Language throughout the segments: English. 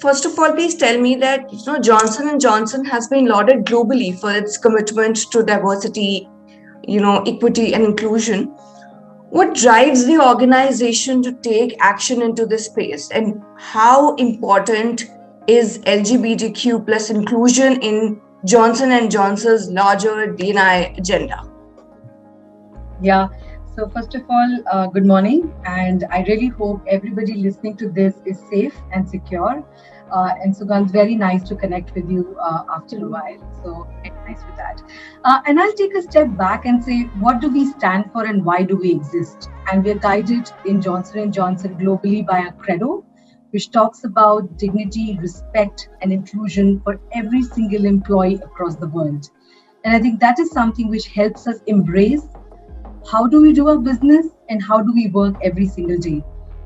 first of all, please tell me that Johnson and Johnson has been lauded globally for its commitment to diversity, equity and inclusion. What drives the organization to take action into this space, and how important is LGBTQ plus inclusion in Johnson and Johnson's larger D&I agenda? Yeah. So first of all, good morning, and I really hope everybody listening to this is safe and secure. And Sugandh, very nice to connect with you after a while. So very nice with that. And I'll take a step back and say, what do we stand for and why do we exist? And we're guided in Johnson & Johnson globally by a credo, which talks about dignity, respect, and inclusion for every single employee across the world. And I think that is something which helps us embrace how do we do our business and how do we work every single day.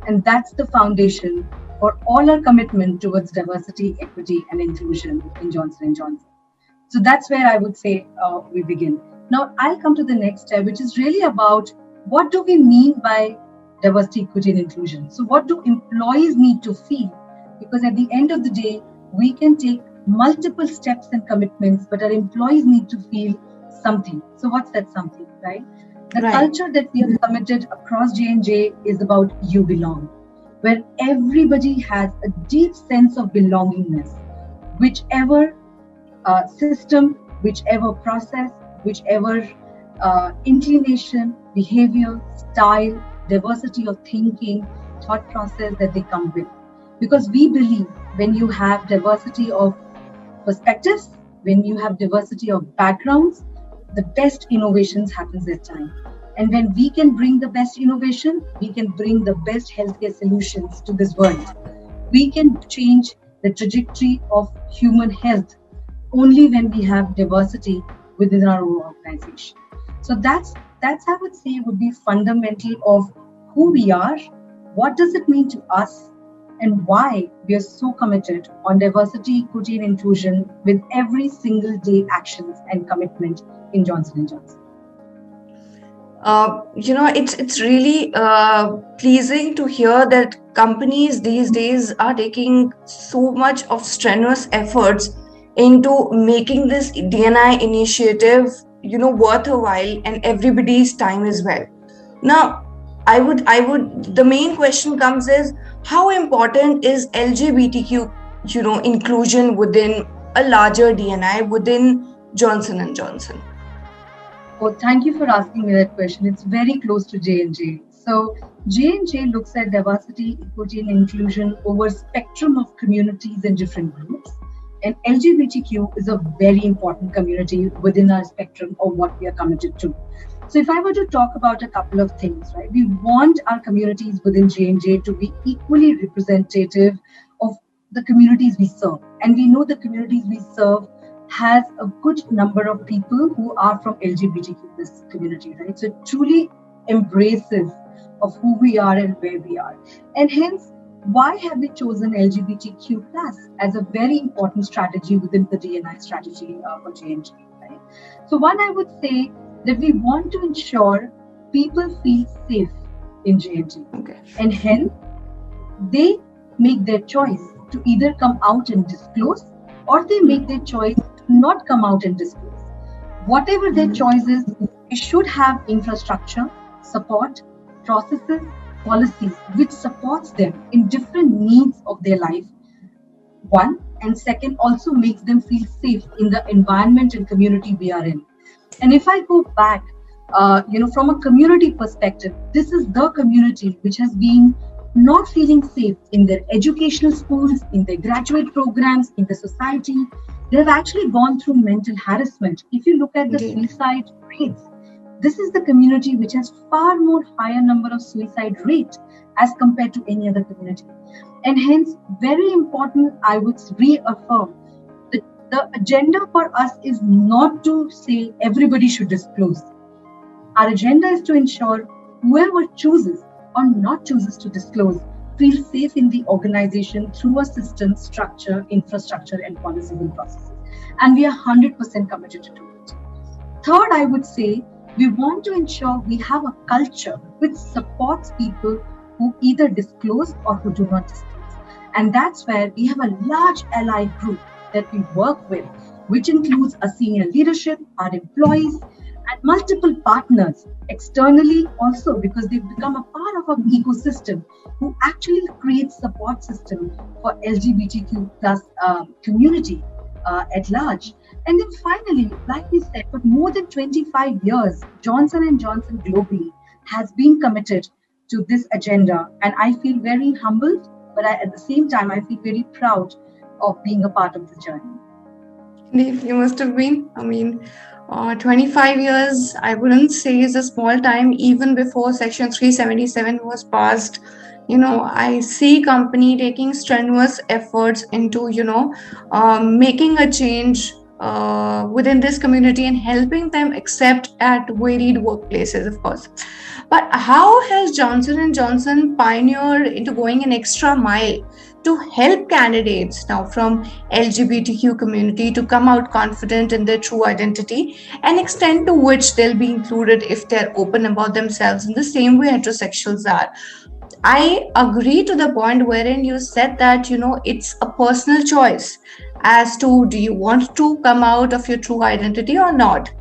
And that's the foundation for all our commitment towards diversity, equity, and inclusion in Johnson & Johnson. So that's where I would say we begin. Now, I'll come to the next step, which is really about what do we mean by diversity, equity, and inclusion? So what do employees need to feel? Because at the end of the day, we can take multiple steps and commitments, but our employees need to feel something. So what's that something, right? The culture that we have committed across J&J is about you belong, where everybody has a deep sense of belongingness, whichever system, whichever process, whichever inclination, behavior, style, diversity of thinking, thought process that they come with. Because we believe when you have diversity of perspectives, when you have diversity of backgrounds, the best innovations happens at time. And when we can bring the best innovation, we can bring the best healthcare solutions to this world. We can change the trajectory of human health only when we have diversity within our own organization. So that's I would say would be fundamental of who we are, what does it mean to us, and why we are so committed on diversity, equity, and inclusion with every single day actions and commitment in Johnson & Johnson. It's really pleasing to hear that companies these days are taking so much of strenuous efforts into making this D&I initiative, worth a while and everybody's time as well. Now, the main question comes is, how important is LGBTQ, inclusion within a larger D&I within Johnson & Johnson? Oh, thank you for asking me that question. It's very close to J&J. So J&J looks at diversity, equity, and inclusion over a spectrum of communities and different groups. And LGBTQ is a very important community within our spectrum of what we are committed to. So if I were to talk about a couple of things, right, we want our communities within J&J to be equally representative of the communities we serve. And we know the communities we serve has a good number of people who are from LGBTQ community, right? So it truly embraces of who we are and where we are. And hence, why have we chosen LGBTQ plus as a very important strategy within the D&I strategy for J&J, right? So one, I would say that we want to ensure people feel safe in J&J. Okay. And hence, they make their choice to either come out and disclose, or they make their choice not come out and disclose. Whatever their choice is, we should have infrastructure, support, processes, policies which supports them in different needs of their life. One, and second, also makes them feel safe in the environment and community we are in. And if I go back, from a community perspective, this is the community which has been not feeling safe in their educational schools, in their graduate programs, in the society. They have actually gone through mental harassment. If you look at the suicide rates, this is the community which has far more higher number of suicide rate as compared to any other community. And hence, very important, I would reaffirm that the agenda for us is not to say everybody should disclose. Our agenda is to ensure whoever chooses or not chooses to disclose feel safe in the organization through a system, structure, infrastructure, and policies and processes. And we are 100% committed to do it. Third, I would say, we want to ensure we have a culture which supports people who either disclose or who do not disclose. And that's where we have a large allied group that we work with, which includes our senior leadership, our employees, and multiple partners externally also, because they've become a part of our ecosystem who actually create support system for LGBTQ plus community at large. And then finally, like we said, for more than 25 years, Johnson & Johnson globally has been committed to this agenda. And I feel very humbled, but at the same time, I feel very proud of being a part of the journey. Indeed, you must have been. 25 years, I wouldn't say is a small time. Even before Section 377 was passed, I see company taking strenuous efforts into, making a change within this community and helping them accept at varied workplaces, of course. But how has Johnson & Johnson pioneered into going an extra mile to help candidates now from LGBTQ community to come out confident in their true identity and extent to which they'll be included if they're open about themselves in the same way heterosexuals are? I agree to the point wherein you said that, it's a personal choice as to do you want to come out of your true identity or not.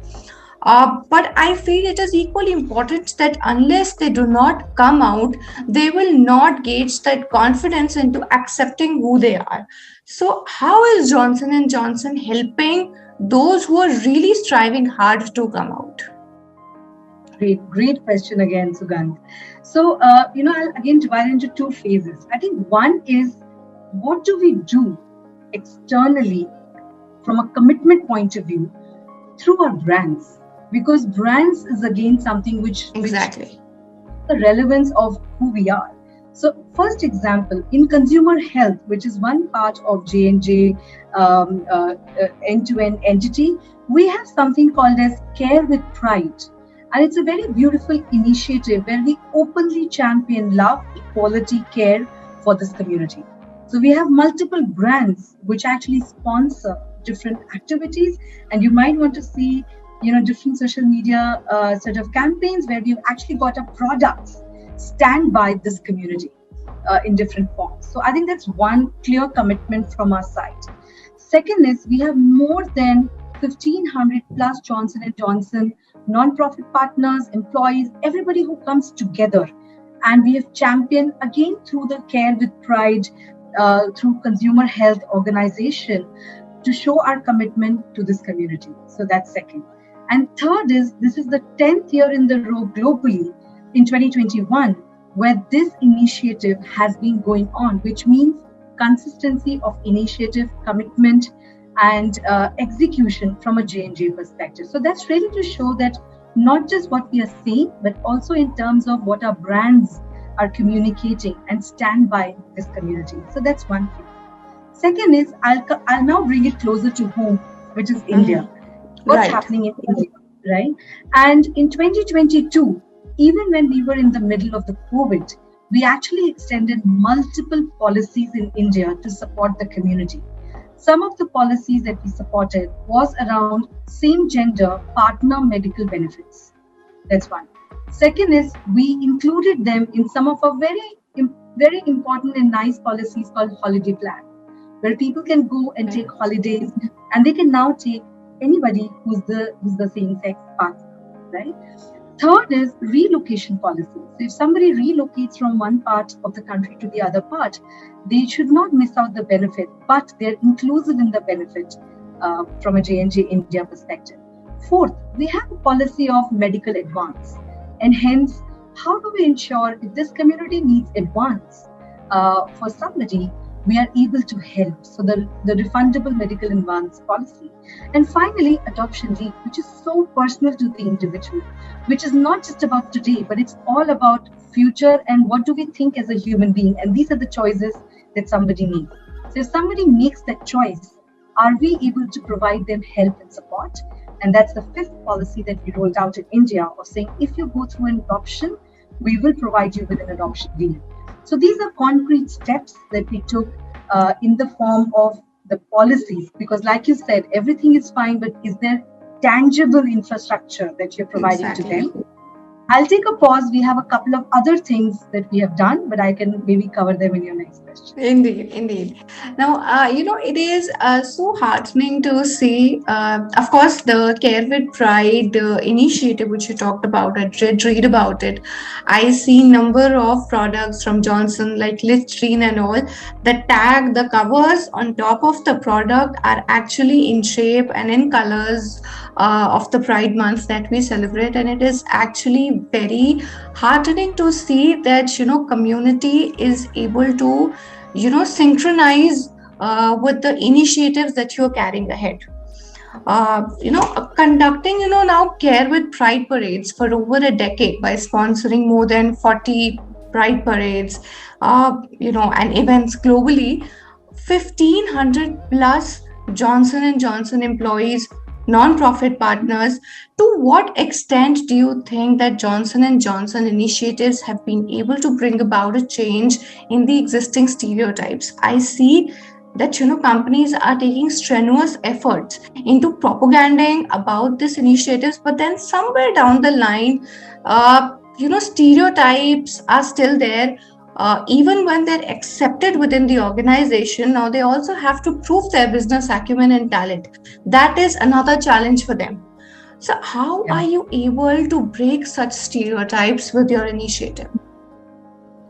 But I feel it is equally important that unless they do not come out, they will not gauge that confidence into accepting who they are. So, how is Johnson & Johnson helping those who are really striving hard to come out? Great question again, Sugandh. So, I'll again divide into two phases. I think one is, what do we do externally from a commitment point of view through our brands? Because brands is again something which the relevance of who we are. So, first example, in consumer health, which is one part of J&J end-to-end entity, we have something called as Care with Pride. And it's a very beautiful initiative where we openly champion love, equality, care for this community. So we have multiple brands which actually sponsor different activities, and you might want to see, different social media sort of campaigns where we've actually got our products stand by this community in different forms. So I think that's one clear commitment from our side. Second is, we have more than 1,500 plus Johnson & Johnson non-profit partners, employees, everybody who comes together. And we have championed again through the Care with Pride, through consumer health organization to show our commitment to this community. So that's second. And third is, this is the 10th year in the row globally in 2021, where this initiative has been going on, which means consistency of initiative, commitment, and execution from a J&J perspective. So that's really to show that not just what we are saying, but also in terms of what our brands are communicating and stand by this community. So that's one thing. Second is, I'll now bring it closer to home, which is India. What's happening in India, right? And in 2022, even when we were in the middle of the COVID, we actually extended multiple policies in India to support the community. Some of the policies that we supported was around same gender partner medical benefits. That's one. Second is, we included them in some of our very important and nice policies called holiday plan, where people can go and take holidays, and they can now take anybody who's the same sex partner, right? Third is relocation policy. So if somebody relocates from one part of the country to the other part, they should not miss out the benefit, but they're inclusive in the benefit from a J&J India perspective. Fourth, we have a policy of medical advance. And hence, how do we ensure if this community needs advance for somebody, we are able to help? So the refundable medical advance policy. And finally, adoption leave, which is so personal to the individual, which is not just about today, but it's all about future and what do we think as a human being. And these are the choices that somebody makes. So if somebody makes that choice, are we able to provide them help and support? And that's the fifth policy that we rolled out in India of saying, if you go through an adoption, we will provide you with an adoption deal. So these are concrete steps that we took in the form of the policies, because like you said, everything is fine, but is there tangible infrastructure that you're providing to them? I'll take a pause. We have a couple of other things that we have done, but I can maybe cover them in your next question. Indeed, indeed. Now, it is so heartening to see, of course, the Care with Pride initiative, which you talked about. I did read about it. I see number of products from Johnson, like Listerine and all. The tag, the covers on top of the product are actually in shape and in colors of the Pride month that we celebrate. And it is actually very heartening to see that, community is able to synchronize with the initiatives that you're carrying ahead. Conducting now Care with Pride parades for over a decade by sponsoring more than 40 pride parades, and events globally. 1,500 plus Johnson and Johnson employees, non-profit partners. To what extent do you think that Johnson and Johnson initiatives have been able to bring about a change in the existing stereotypes? I see that companies are taking strenuous efforts into propaganding about these initiatives, but then somewhere down the line, stereotypes are still there. Even when they're accepted within the organization, now they also have to prove their business acumen and talent. That is another challenge for them. So how are you able to break such stereotypes with your initiative?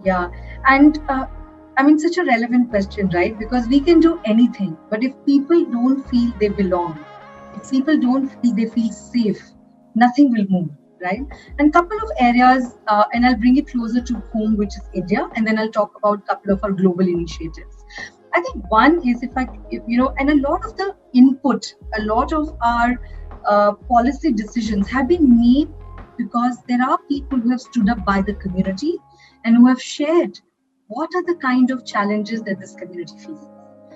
Yeah, and such a relevant question, right? Because we can do anything, but if people don't feel they belong, if people don't feel they feel safe, nothing will move, right? And couple of areas, and I'll bring it closer to home, which is India, and then I'll talk about a couple of our global initiatives. I think one is and a lot of the input, a lot of our policy decisions have been made because there are people who have stood up by the community and who have shared what are the kind of challenges that this community faces.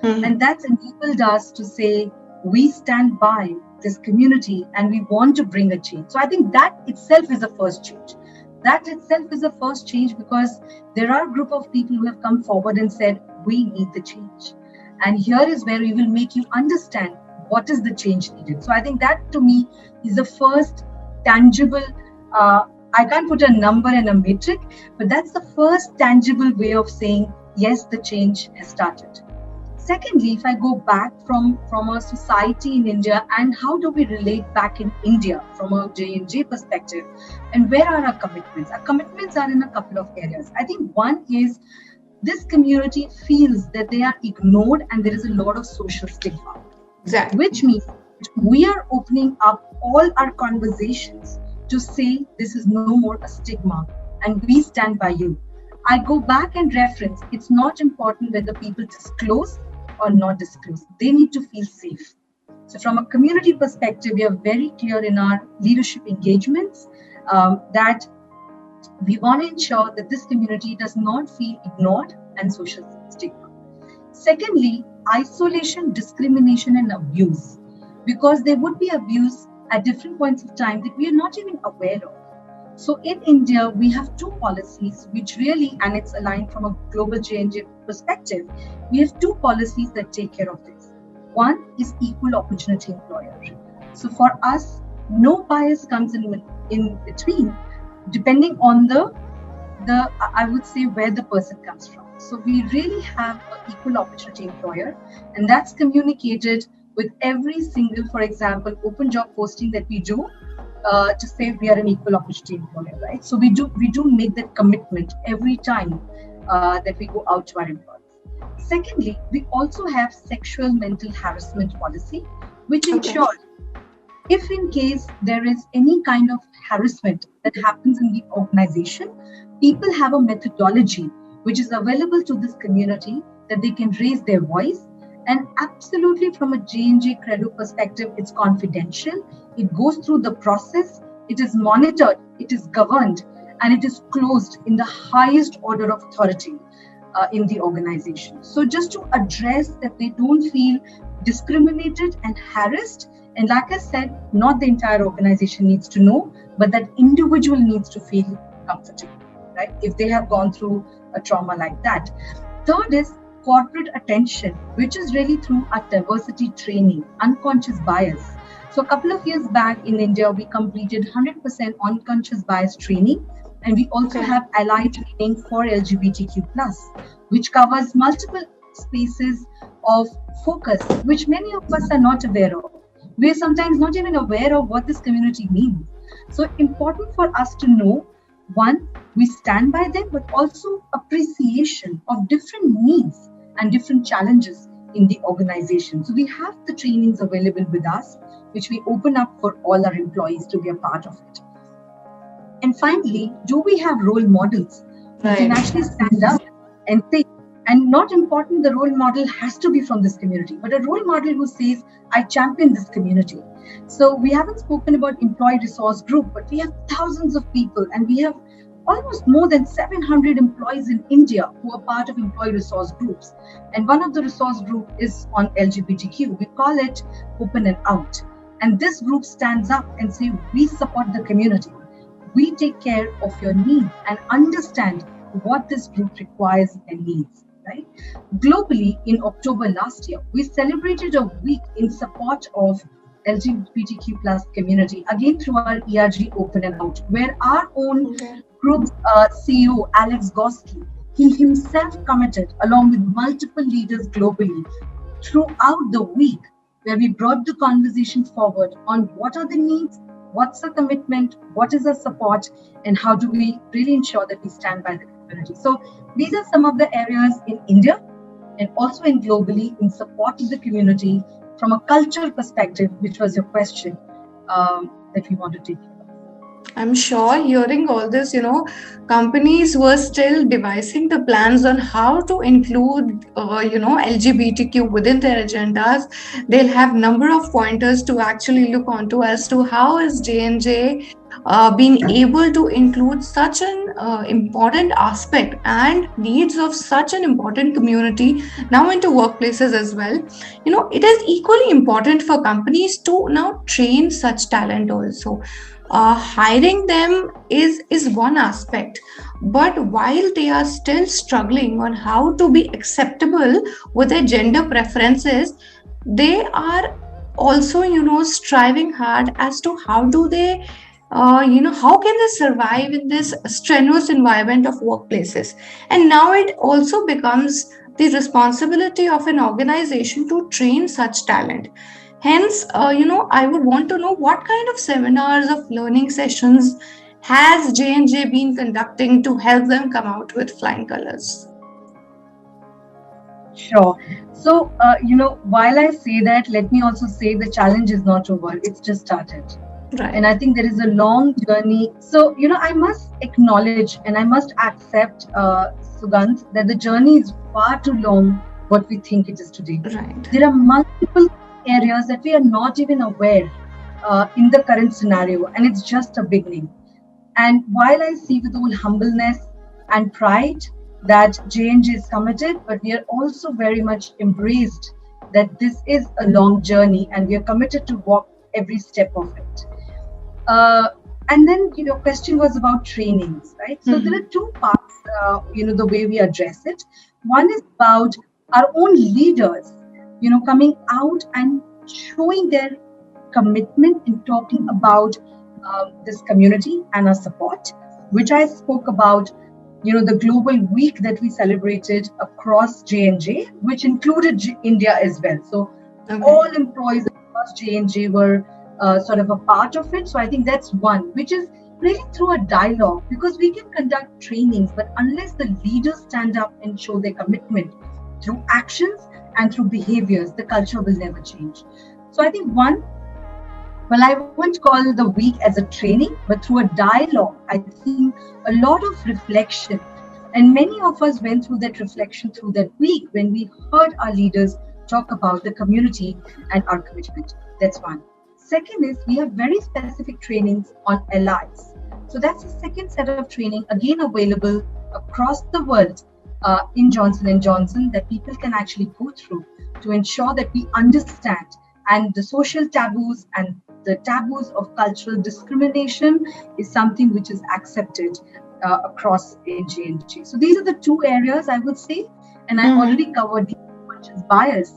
Mm-hmm. And that's enabled us to say, we stand by this community and we want to bring a change. So I think that itself is a first change. That itself is a first change because there are a group of people who have come forward and said, we need the change. And here is where we will make you understand what is the change needed. So I think that to me is the first tangible, I can't put a number and a metric, but that's the first tangible way of saying, yes, the change has started. Secondly, if I go back from a society in India and how do we relate back in India from a J&J perspective, and where are our commitments? Our commitments are in a couple of areas. I think one is this community feels that they are ignored and there is a lot of social stigma. Exactly. Which means we are opening up all our conversations to say this is no more a stigma and we stand by you. I go back and reference, it's not important whether people disclose or not disclose. They need to feel safe. So from a community perspective, we are very clear in our leadership engagements that we want to ensure that this community does not feel ignored and social stigma. Secondly, isolation, discrimination and abuse, because there would be abuse at different points of time that we are not even aware of. So in India, we have two policies which really, and it's aligned from a global J&J perspective, we have two policies that take care of this. One is equal opportunity employer. So for us, no bias comes in between, depending on the I would say where the person comes from. So we really have an equal opportunity employer, and that's communicated with every single, for example, open job posting that we do to say we are an equal opportunity employer, right? So we do make that commitment every time that we go out to our employees. Secondly, we also have sexual mental harassment policy, which ensures if in case there is any kind of harassment that happens in the organization, people have a methodology which is available to this community that they can raise their voice. And absolutely from a J&J Credo perspective, it's confidential. It goes through the process. It is monitored. It is governed. And it is closed in the highest order of authority in the organization. So just to address that they don't feel discriminated and harassed. And like I said, not the entire organization needs to know, but that individual needs to feel comfortable, right? If they have gone through a trauma like that. Third is corporate attention, which is really through our diversity training, unconscious bias. So a couple of years back in India, we completed 100% unconscious bias training, and we also Okay. have ally training for LGBTQ+, which covers multiple spaces of focus, which many of us are not aware of. We are sometimes not even aware of what this community means. So important for us to know, one, we stand by them, but also appreciation of different needs and different challenges in the organization. So we have the trainings available with us, which we open up for all our employees to be a part of it. And finally, do we have role models who can Right. actually stand up and say, and not important, the role model has to be from this community, but a role model who says, I champion this community. So we haven't spoken about employee resource group, but we have thousands of people, and we have almost more than 700 employees in India who are part of employee resource groups. And one of the resource group is on LGBTQ. We call it Open and Out. And this group stands up and say, we support the community. We take care of your needs and understand what this group requires and needs, right? Globally, in October last year, we celebrated a week in support of LGBTQ plus community, again through our ERG Open and Out, where our own Okay. group CEO, Alex Goski, he himself committed, along with multiple leaders globally, throughout the week, where we brought the conversation forward on what are the needs, what's the commitment, what is the support, and how do we really ensure that we stand by the community. So these are some of the areas in India and also in globally in support of the community from a cultural perspective, which was your question that we want to take. I'm sure hearing all this, companies were still devising the plans on how to include, LGBTQ within their agendas. They'll have number of pointers to actually look onto as to how is J&J being able to include such an important aspect and needs of such an important community now into workplaces as well. It is equally important for companies to now train such talent also. Hiring them is one aspect, but while they are still struggling on how to be acceptable with their gender preferences, they are also striving hard as to how do they how can they survive in this strenuous environment of workplaces. And now it also becomes the responsibility of an organization to train such talent. Hence, I would want to know what kind of seminars of learning sessions has J&J been conducting to help them come out with flying colors? Sure. So, while I say that, let me also say the challenge is not over. It's just started. Right. And I think there is a long journey. So, I must acknowledge and I must accept, Sugandh, that the journey is far too long what we think it is today. Right. There are multiple areas that we are not even aware in the current scenario, and it's just a beginning. And while I see with all humbleness and pride that J&J is committed, but we are also very much embraced that this is a long journey and we are committed to walk every step of it. And then your question was about trainings, right? So there are two parts, the way we address it. One is about our own leaders, coming out and showing their commitment in talking about this community and our support, which I spoke about, the global week that we celebrated across J&J, which included India as well. So all employees across J&J were sort of a part of it. So I think that's one, which is really through a dialogue, because we can conduct trainings, but unless the leaders stand up and show their commitment through actions and through behaviors, the culture will never change. So I think one, well, I won't call the week as a training, but through a dialogue, I think a lot of reflection. And many of us went through that reflection through that week when we heard our leaders talk about the community and our commitment. That's one. Second is we have very specific trainings on allies. So that's the second set of training, again available across the world in Johnson & Johnson, that people can actually go through to ensure that we understand and the social taboos and the taboos of cultural discrimination is something which is accepted across J&J. So these are the two areas I would say, and I already covered the unconscious bias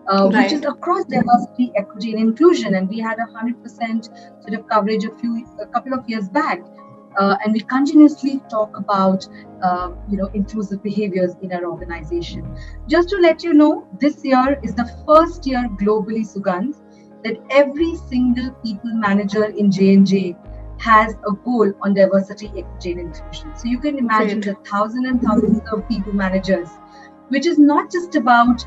which is Right. across diversity, equity, and inclusion. And we had 100% sort of coverage a couple of years back. And we continuously talk about inclusive behaviors in our organization. Just to let you know, this year is the first year globally, Sugandh, that every single people manager in J&J has a goal on diversity, equity, and inclusion. So you can imagine Great. the thousands and thousands of people managers, which is not just about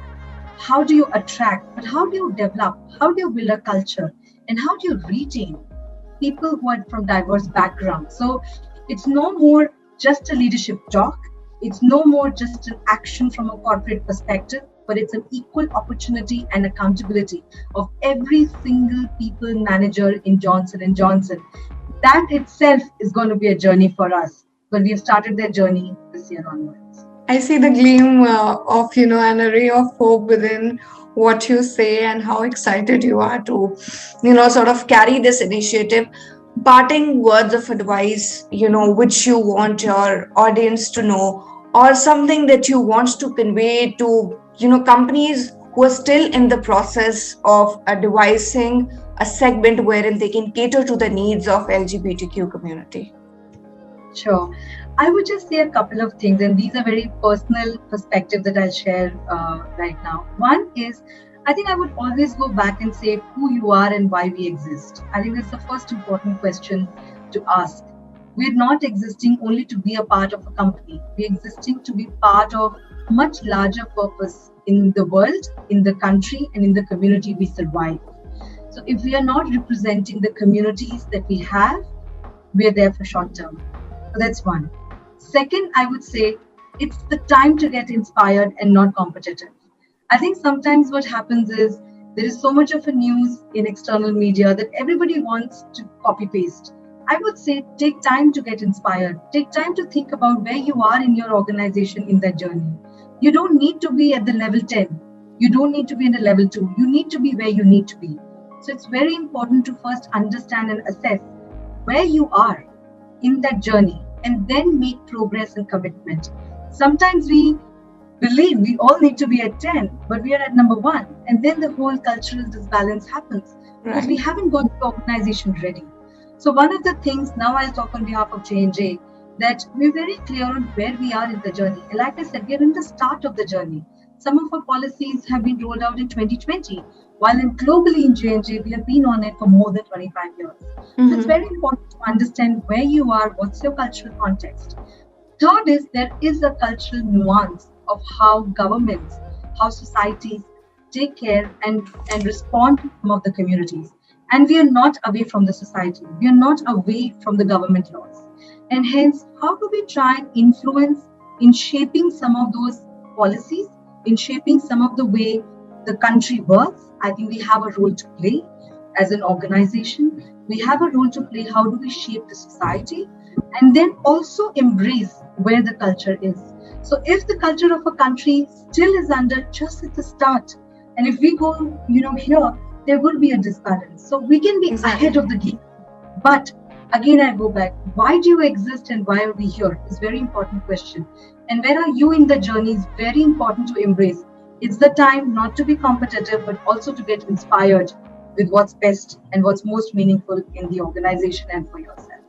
how do you attract, but how do you develop, how do you build a culture, and how do you retain people who are from diverse backgrounds. So it's no more just a leadership talk. It's no more just an action from a corporate perspective, but it's an equal opportunity and accountability of every single people manager in Johnson and Johnson. That itself is going to be a journey for us, but we have started that journey this year onwards. I see the gleam of, an array of hope within what you say and how excited you are to, sort of carry this initiative. Parting words of advice, which you want your audience to know, or something that you want to convey to, companies who are still in the process of devising a segment wherein they can cater to the needs of LGBTQ community. Sure. I would just say a couple of things, and these are very personal perspectives that I'll share right now. One is, I think I would always go back and say who you are and why we exist. I think that's the first important question to ask. We're not existing only to be a part of a company. We're existing to be part of a much larger purpose in the world, in the country, and in the community we survive. So if we are not representing the communities that we have, we're there for short term. So that's one. Second, I would say it's the time to get inspired and not competitive. I think sometimes what happens is there is so much of a news in external media that everybody wants to copy paste. I would say take time to get inspired. Take time to think about where you are in your organization in that journey. You don't need to be at the level 10. You don't need to be in the level 2. You need to be where you need to be. So it's very important to first understand and assess where you are in that journey and then make progress and commitment. Sometimes we believe we all need to be at 10, but we are at number 1. And then the whole cultural disbalance happens because we haven't got the organization ready. So one of the things, now I'll talk on behalf of J&J, that we're very clear on where we are in the journey. And like I said, we're in the start of the journey. Some of our policies have been rolled out in 2020, while globally in J&J, we have been on it for more than 25 years. So it's very important to understand where you are, what's your cultural context. Third is there is a cultural nuance of how governments, how societies take care and respond to some of the communities. And we are not away from the society. We are not away from the government laws. And hence, how do we try and influence in shaping some of those policies, in shaping some of the way the country works? I think we have a role to play as an organization. We have a role to play. How do we shape the society? And then also embrace where the culture is. So if the culture of a country still is under just at the start, and if we go, here, there will be a disbalance. So we can be ahead of the game. But again, I go back, why do you exist and why are we here? Is very important question. And where are you in the journey is very important to embrace. It's the time not to be competitive, but also to get inspired with what's best and what's most meaningful in the organization and for yourself.